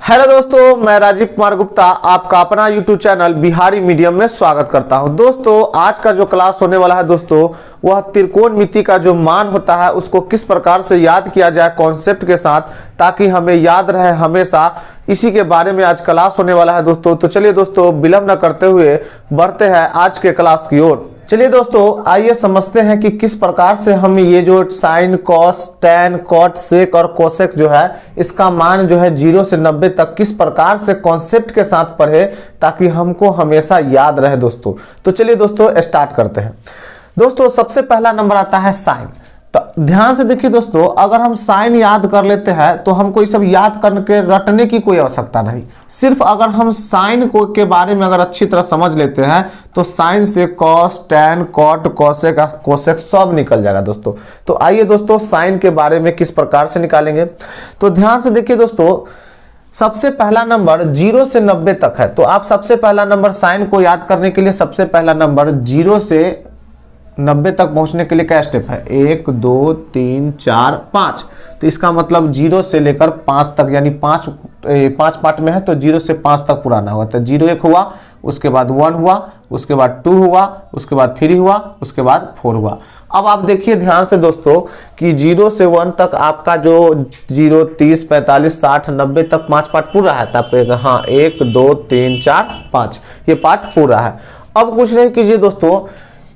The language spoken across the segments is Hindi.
हेलो दोस्तों, मैं राजीव कुमार गुप्ता आपका अपना यूट्यूब चैनल बिहारी मीडियम में स्वागत करता हूं। दोस्तों आज का जो क्लास होने वाला है दोस्तों वह त्रिकोणमिति का जो मान होता है उसको किस प्रकार से याद किया जाए कॉन्सेप्ट के साथ, ताकि हमें याद रहे हमेशा। इसी के बारे में आज क्लास होने वाला है दोस्तों। तो चलिए दोस्तों विलंब न करते हुए बढ़ते हैं आज के क्लास की ओर। चलिए दोस्तों आइए समझते हैं कि किस प्रकार से हम ये जो साइन, कॉस, टैन, कॉट, सेक और कोसेक जो है इसका मान जो है 0 से 90 तक किस प्रकार से कॉन्सेप्ट के साथ पढ़े ताकि हमको हमेशा याद रहे दोस्तों। तो चलिए दोस्तों स्टार्ट करते हैं। दोस्तों सबसे पहला नंबर आता है साइन। तो ध्यान से देखिए दोस्तों, अगर हम साइन याद कर लेते हैं तो हमको ये सब याद करके रटने की कोई आवश्यकता नहीं। सिर्फ अगर हम साइन को के बारे में अगर अच्छी तरह समझ लेते हैं तो साइन से cos, tan, cot, cosec, cosec सब निकल जाएगा दोस्तों। तो आइए दोस्तों साइन के बारे में किस प्रकार से निकालेंगे। तो ध्यान से देखिए दोस्तों, सबसे पहला नंबर 0 से 90 तक है। तो आप सबसे पहला नंबर साइन को याद करने के लिए सबसे पहला नंबर 0 से 90 तक पहुंचने के लिए क्या स्टेप है, 1 2 3 4 5। तो इसका मतलब 0 से लेकर 5 तक, यानी 5 पार्ट में है तो 0 से 5 तक पुराना हुआ। तो 0 एक हुआ, उसके बाद 1 हुआ, उसके बाद 2 हुआ, उसके बाद 3 हुआ, उसके बाद 4 हुआ। अब आप देखिए ध्यान से दोस्तों कि 0 से 1 तक आपका जो 0 30 45 60 90 तक 5 पार्ट पूरा है। तब हाँ 1 2 3 4 5 ये पार्ट पूरा है। अब कुछ नहीं कीजिए दोस्तों,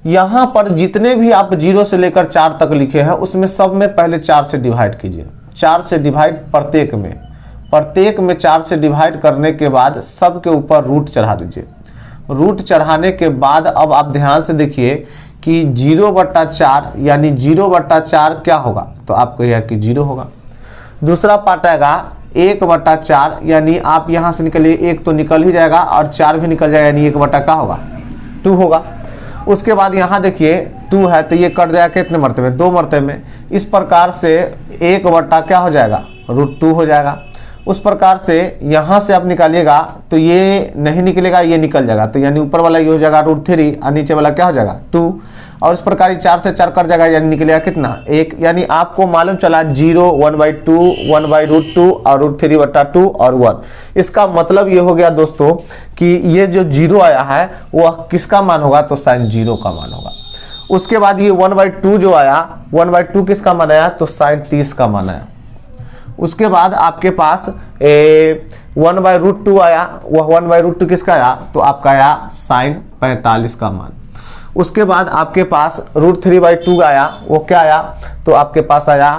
यहां पर जितने भी आप 0 से लेकर 4 तक लिखे हैं उसमें सब में पहले 4 से डिवाइड कीजिए। 4 से डिवाइड प्रत्येक में 4 से डिवाइड करने के बाद सब के ऊपर रूट चढ़ा दीजिए। रूट चढ़ाने के बाद अब आप ध्यान से देखिए कि 0/4 यानी 0/4 क्या होगा, तो आपको यह कि 0 होगा। दूसरा पार्ट आएगा 1/4, यानी आप यहां से निकलिए 1 तो निकल ही जाएगा और 4 भी निकल जाएगा, यानी 1 क्या होगा 2 होगा। उसके बाद यहाँ देखिए 2 है तो ये कट जाएगा कितने मरतबे में, 2 मरतबे में। इस प्रकार से 1/, क्या हो जाएगा √2 हो जाएगा। उस प्रकार से यहाँ से आप निकालिएगा तो ये नहीं निकलेगा, ये निकल जाएगा। तो यानी ऊपर वाला ये हो जाएगा √3 और नीचे वाला क्या हो जाएगा 2। और इस प्रकार 4 से 4 कट जाएगा, यानी निकलेगा कितना 1। यानी आपको मालूम चला 0 1/2 1/√2 और √3/2 और 1। इसका मतलब ये हो गया दोस्तों कि ये जो 0 आया है वह किसका मान होगा, तो साइन 0 का मान होगा। उसके बाद ये 1/2 जो आया, 1/2 किसका मान आया, तो साइन 30 का मान आया। उसके बाद आपके पास 1/√2 आया, वह 1/√2 किसका आया, तो आपका आया साइन 45 का मान। उसके बाद आपके पास √3/2 आया, वो क्या आया, तो आपके पास आया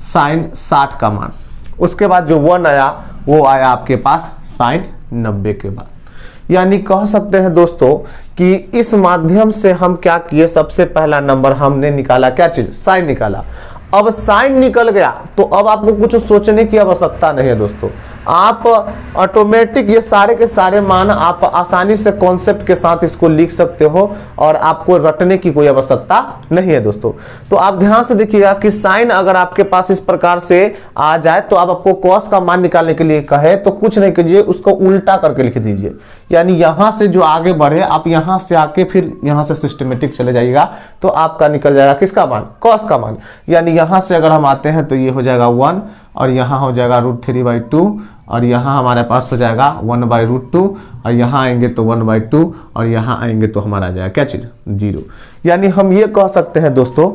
साइन 60 का मान। उसके बाद जो 1 आया वो आया आपके पास साइन 90 के बाद। यानी कह सकते हैं दोस्तों कि इस माध्यम से हम क्या किए, सबसे पहला नंबर हमने निकाला क्या चीज, साइन निकाला। अब साइन निकल गया तो अब आपको कुछ सोचने की आवश्यकता नहीं है दोस्तों। आप ऑटोमेटिक ये सारे के सारे मान आप आसानी से कॉन्सेप्ट के साथ इसको लिख सकते हो और आपको रटने की कोई आवश्यकता नहीं है दोस्तों। तो आप ध्यान से देखिएगा कि साइन अगर आपके पास इस प्रकार से आ जाए तो आप आपको कॉस का मान निकालने के लिए कहे तो कुछ नहीं कीजिए, उसको उल्टा करके लिख दीजिए। यानी यहां से जो आगे बढ़े आप यहां से आके फिर यहां से सिस्टमेटिक चले जाइएगा तो आपका निकल जाएगा किसका मान, कॉस का मान। यानी यहां से अगर हम आते हैं तो ये हो जाएगा 1 और यहाँ हो जाएगा √3/2 और यहाँ हमारे पास हो जाएगा 1/√2 और यहाँ आएंगे तो 1/2 और यहाँ आएंगे तो हमारा आ जाएगा क्या चीज 0। यानी हम ये कह सकते हैं दोस्तों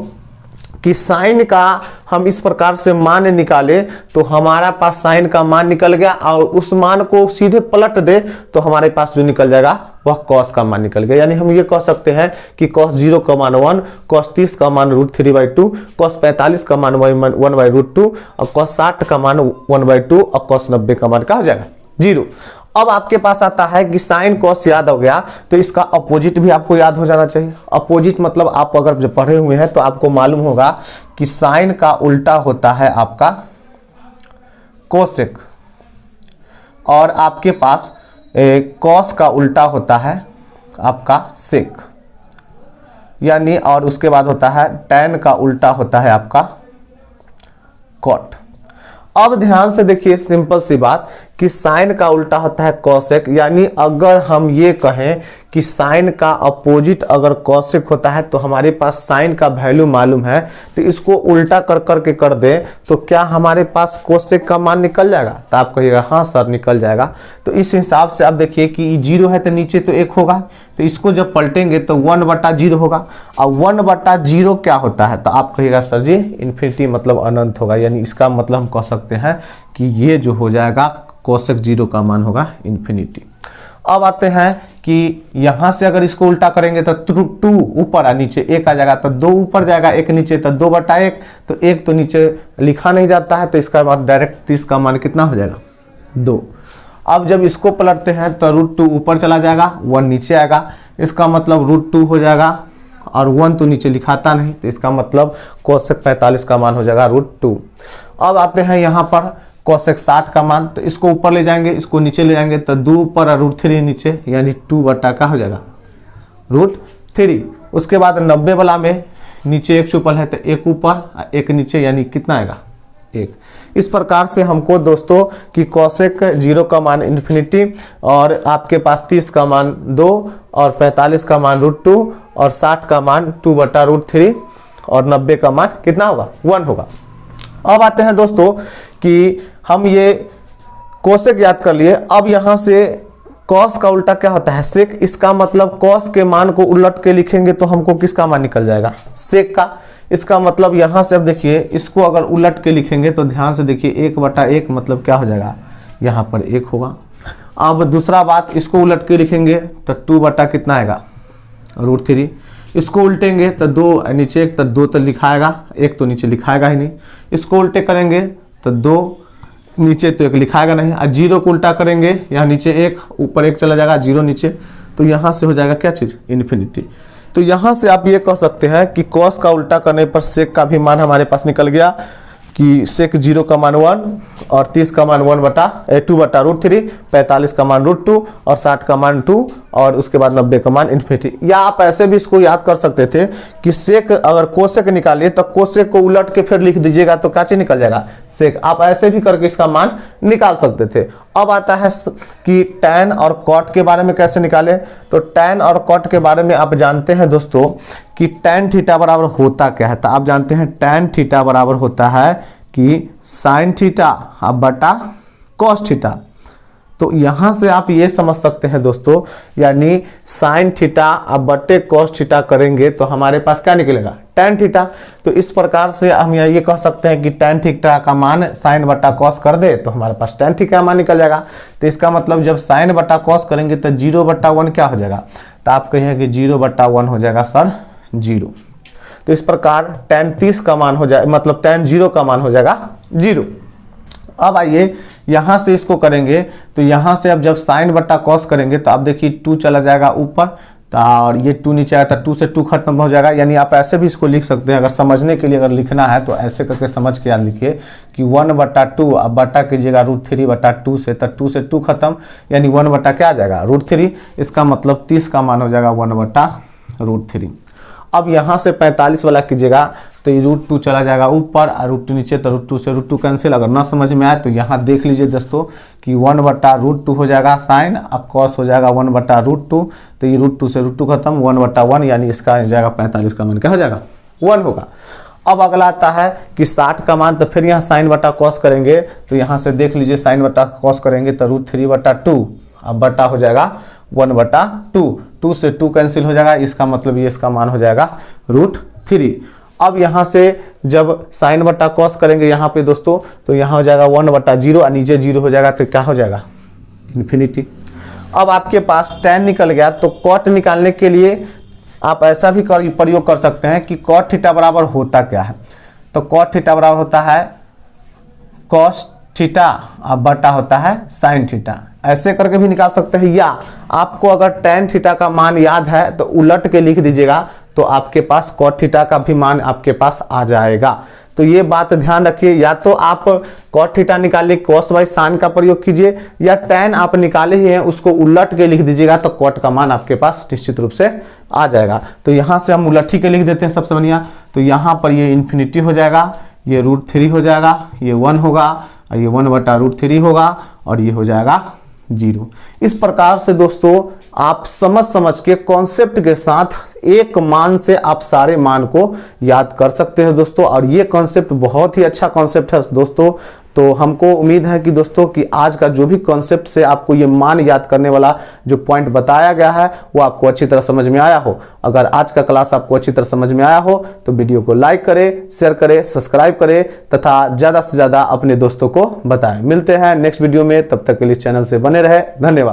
कि साइन का हम इस प्रकार से मान निकाले तो हमारा पास साइन का मान निकल गया और उस मान को सीधे पलट दे तो हमारे पास जो निकल जाएगा वह कॉस का मान निकल गया। यानी हम ये कह सकते हैं कि कॉस 0 का मान 1, कॉस 30 का मान √3/2, कॉस 45 का मान 1/√2 और कॉस 60 का मान 1/2 और कॉस 90 का मान क्या हो जाएगा 0। अब आपके पास आता है कि साइन कॉस याद हो गया तो इसका अपोजिट भी आपको याद हो जाना चाहिए। अपोजिट मतलब आप अगर जब पढ़े हुए हैं तो आपको मालूम होगा कि साइन का उल्टा होता है आपका कोसेक और आपके पास कॉस का उल्टा होता है आपका सेक। यानी और उसके बाद होता है टैन का उल्टा होता है आपका कॉट। अब ध्यान से देखिए सिंपल सी बात कि साइन का उल्टा होता है कोसेक, यानी अगर हम ये कहें कि साइन का अपोजिट अगर कोसेक होता है तो हमारे पास साइन का वैल्यू मालूम है, तो इसको उल्टा कर करके कर दे तो क्या हमारे पास कोसेक का मान निकल जाएगा? तो आप कहिएगा हाँ सर निकल जाएगा। तो इस हिसाब से आप देखिए कि 0 है तो नीचे तो 1 होगा, तो इसको जब पलटेंगे तो 1/0 होगा। और 1/0 क्या होता है? तो आप कहिएगा सर जी इन्फिनिटी मतलब अनंत होगा, यानी इसका मतलब हम कह सकते हैं कि ये जो हो जाएगा कोसेक 0 का मान होगा इन्फिनिटी। अब आते हैं कि यहाँ से अगर इसको उल्टा करेंगे तो 2 ऊपर और नीचे 1 आ जाएगा, तो 2 ऊपर जाएगा 1 नीचे, तो 2/1, तो 1 तो नीचे लिखा नहीं जाता है, तो इसका बाद डायरेक्ट 30 का मान कितना हो जाएगा? 2। अब जब इसको पलटते हैं तो √2 ऊपर चला जाएगा, 1 नीचे आएगा, इसका मतलब √2 हो जाएगा, और 1 तो नीचे लिखाता नहीं, तो इसका मतलब कोसेक 45 का मान हो जाएगा √2। अब आते हैं यहाँ पर कोसेक 60 का मान, तो इसको ऊपर ले जाएंगे, इसको नीचे ले जाएंगे, तो 2 ऊपर और √3 नीचे, यानी 2 का हो जाएगा √3। उसके बाद 90 वाला में नीचे 1 छुपल है तो 1 ऊपर 1 नीचे, यानी कितना आएगा? 1। इस प्रकार से हमको दोस्तों कि कोसेक 0 का मान इन्फिनिटी, और आपके पास 30 का मान 2, और 45 का मान √2, और 60 का मान 2/√3, और 90 का मान कितना होगा? 1 होगा। अब आते हैं दोस्तों कि हम ये कोसेक याद कर लिए। अब यहाँ से कॉस का उल्टा क्या होता है? सेक। इसका मतलब कॉस के मान को उलट के लिखेंगे तो हमको किसका मान निकल जाएगा? सेक का। इसका मतलब यहाँ से अब देखिए इसको अगर उलट के लिखेंगे तो ध्यान से देखिए 1/1 मतलब क्या हो जाएगा? यहाँ पर 1 होगा। अब दूसरा बात, इसको उलट के लिखेंगे तो 2 कितना आएगा? √3। इसको उल्टेंगे तो 2 नीचे 1, तो 2 तो लिखाएगा, 1 तो नीचे लिखाएगा ही नहीं। इसको उल्टे करेंगे तो 2 नीचे तो 1 लिखाएगा नहीं, और 0 को उल्टा करेंगे, यहाँ नीचे 1 ऊपर 1 चला जाएगा, 0 नीचे, तो यहाँ से हो जाएगा क्या चीज़? इन्फिनिटी। तो यहाँ से आप ये कह सकते हैं कि कॉस का उल्टा करने पर सेक का भी मान हमारे पास निकल गया कि सेक 0 का मान 1, और 30 का मान 2/√3, 45 का मान √2, और 60 का मान 2, और उसके बाद 90 का मान इन्फिनिटी। या आप ऐसे भी इसको याद कर सकते थे कि सेक अगर कोसेक निकालिए तो कोसेक को उलट के फिर लिख दीजिएगा तो क्या चीज निकल जाएगा? सेक। आप ऐसे भी करके इसका मान निकाल सकते थे। अब आता है कि टैन और कॉट के बारे में कैसे निकालें। तो टैन और कॉट के बारे में आप जानते हैं दोस्तों कि टैन थीटा बराबर होता क्या है? तो आप जानते हैं टैन थीटा बराबर होता है कि साइन थीटा अब बटा कॉस थीटा। तो यहां से आप ये समझ सकते हैं दोस्तों, यानी साइन थीटा अब बटे कॉस थीटा करेंगे तो हमारे पास क्या निकलेगा? Tan theta. तो इस प्रकार से हम ये कह सकते हैं कि टैन थीटा का मान साइन बटा कॉस कर दे तो हमारे पास टैन थीटा का मान निकल जाएगा। तो इसका मतलब जब साइन बटा कॉस करेंगे तो 0/1 क्या हो जाएगा? तो आप कहेंगे कि 0/1 हो जाएगा सर 0। तो इस प्रकार टैन 30 का मान हो जाए, मतलब टैन 0 का मान हो जाएगा 0। अब आइए यहां से इसको करेंगे, तो यहां से अब जब साइन बटा कॉस करेंगे तो आप देखिए 2 चला जाएगा ऊपर, और ये 2 नीचे आया था, 2 से 2 खत्म हो जाएगा। यानी आप ऐसे भी इसको लिख सकते हैं, अगर समझने के लिए अगर लिखना है तो ऐसे करके समझ के याद लिखिए कि 1/2, अब बटा कीजिएगा √3/2 से, तो 2 से 2 खत्म, यानी 1 क्या आ जाएगा? √3। इसका मतलब 30 का मान हो जाएगा 1/√3। अब यहाँ से 45 वाला कीजिएगा तो ये √2 चला जाएगा ऊपर, और √2 नीचे, तो √2 से √2 कैंसिल। अगर ना समझ में आए तो यहाँ देख लीजिए दोस्तों कि 1/√2 हो जाएगा साइन, अब कॉस हो जाएगा 1/√2, तो ये √2 से √2 खत्म, 1/1, यानी इसका हो जाएगा 45 का मान क्या हो जाएगा? 1 होगा। अब अगला आता है कि 60 का मान, तो फिर यहाँ साइन बटा कॉस करेंगे, तो यहाँ से देख लीजिए साइन बटा कॉस करेंगे तो √3/2, अब बटा हो जाएगा 1/2, 2 से 2 कैंसिल हो जाएगा, इसका मतलब ये इसका मान हो जाएगा √3। अब यहाँ से जब साइन बटा कॉस करेंगे यहाँ पे दोस्तों, तो यहाँ हो जाएगा 1/0, और नीचे 0 हो जाएगा, तो क्या हो जाएगा? इन्फिनिटी। अब आपके पास टैन निकल गया, तो कॉट निकालने के लिए आप ऐसा भी प्रयोग कर सकते हैं कि कॉट थीटा बराबर होता क्या है। तो कॉट थीटा बराबर होता है कॉस थीटा, अब बटा होता है साइन थीटा। ऐसे करके भी निकाल सकते हैं, या आपको अगर टैन थीटा का मान याद है तो उलट के लिख दीजिएगा, तो आपके पास कॉट थीटा का भी मान आपके पास आ जाएगा। तो ये बात ध्यान रखिए, या तो आप कॉट थीटा निकालिए कॉस बाई साइन का प्रयोग कीजिए, या टैन आप निकाले ही हैं उसको उलट के लिख दीजिएगा, तो कॉट का मान आपके पास निश्चित रूप से आ जाएगा। तो यहाँ से हम उलट ही के लिख देते हैं सबसे बढ़िया। तो यहाँ पर ये इन्फिनिटी हो जाएगा, ये √3 हो जाएगा, ये 1 होगा, और ये 1/√3 होगा और ये हो जाएगा 0। इस प्रकार से दोस्तों आप समझ के कॉन्सेप्ट के साथ एक मान से आप सारे मान को याद कर सकते हैं दोस्तों। और ये कॉन्सेप्ट बहुत ही अच्छा कॉन्सेप्ट है दोस्तों। तो हमको उम्मीद है कि दोस्तों कि आज का जो भी कॉन्सेप्ट से आपको ये मान याद करने वाला जो पॉइंट बताया गया है वो आपको अच्छी तरह समझ में आया हो। अगर आज का क्लास आपको अच्छी तरह समझ में आया हो तो वीडियो को लाइक करें, शेयर करें, सब्सक्राइब करें तथा ज़्यादा से ज़्यादा अपने दोस्तों को बताएं। मिलते हैं नेक्स्ट वीडियो में, तब तक के लिए चैनल से बने रहे। धन्यवाद।